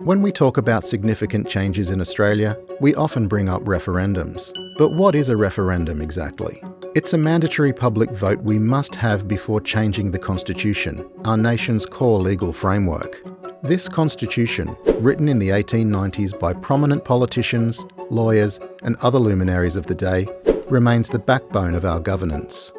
When we talk about significant changes in Australia, we often bring up referendums. But what is a referendum exactly? It's a mandatory public vote we must have before changing the Constitution, our nation's core legal framework. This Constitution, written in the 1890s by prominent politicians, lawyers, and other luminaries of the day, remains the backbone of our governance.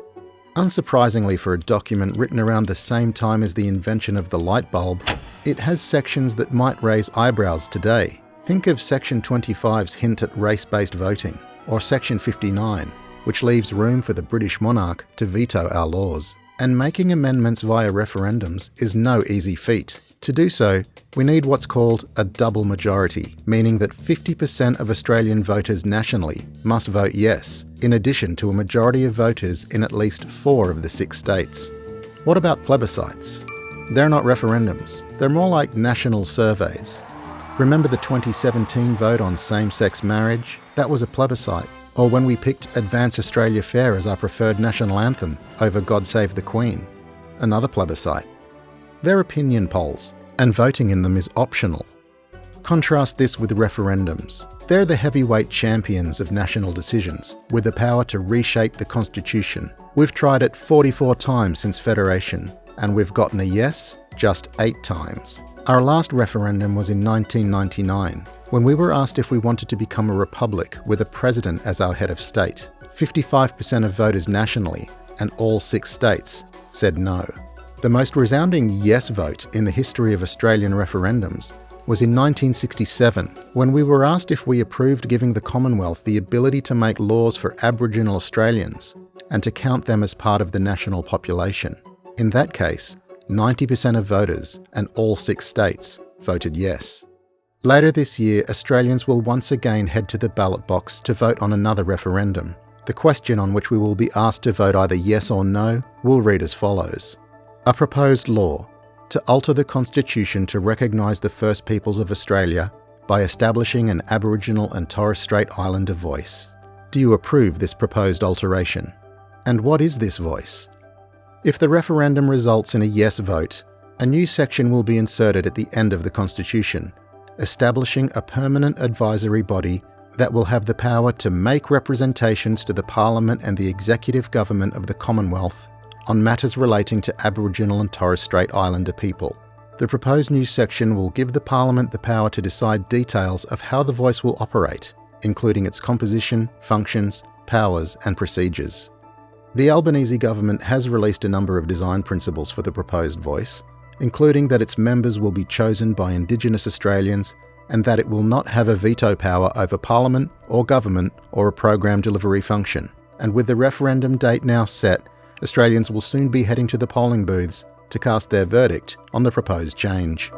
Unsurprisingly for a document written around the same time as the invention of the light bulb, it has sections that might raise eyebrows today. Think of Section 25's hint at race-based voting, or Section 59, which leaves room for the British monarch to veto our laws. And making amendments via referendums is no easy feat. To do so, we need what's called a double majority, meaning that 50% of Australian voters nationally must vote yes, in addition to a majority of voters in at least 4 of the 6 states. What about plebiscites? They're not referendums. They're more like national surveys. Remember the 2017 vote on same-sex marriage? That was a plebiscite. Or when we picked Advance Australia Fair as our preferred national anthem over God Save the Queen? Another plebiscite. They're opinion polls, and voting in them is optional. Contrast this with referendums. They're the heavyweight champions of national decisions, with the power to reshape the Constitution. We've tried it 44 times since Federation, and we've gotten a yes just 8 times. Our last referendum was in 1999, when we were asked if we wanted to become a republic with a president as our head of state. 55% of voters nationally, and all 6 states, said no. The most resounding yes vote in the history of Australian referendums was in 1967, when we were asked if we approved giving the Commonwealth the ability to make laws for Aboriginal Australians and to count them as part of the national population. In that case, 90% of voters and all 6 states voted yes. Later this year, Australians will once again head to the ballot box to vote on another referendum. The question on which we will be asked to vote either yes or no will read as follows. A proposed law to alter the Constitution to recognise the First Peoples of Australia by establishing an Aboriginal and Torres Strait Islander voice. Do you approve this proposed alteration? And what is this voice? If the referendum results in a yes vote, a new section will be inserted at the end of the Constitution, establishing a permanent advisory body that will have the power to make representations to the Parliament and the Executive Government of the Commonwealth on matters relating to Aboriginal and Torres Strait Islander people. The proposed new section will give the Parliament the power to decide details of how the voice will operate, including its composition, functions, powers and procedures. The Albanese government has released a number of design principles for the proposed voice, including that its members will be chosen by Indigenous Australians and that it will not have a veto power over Parliament or government or a program delivery function. And with the referendum date now set, Australians will soon be heading to the polling booths to cast their verdict on the proposed change.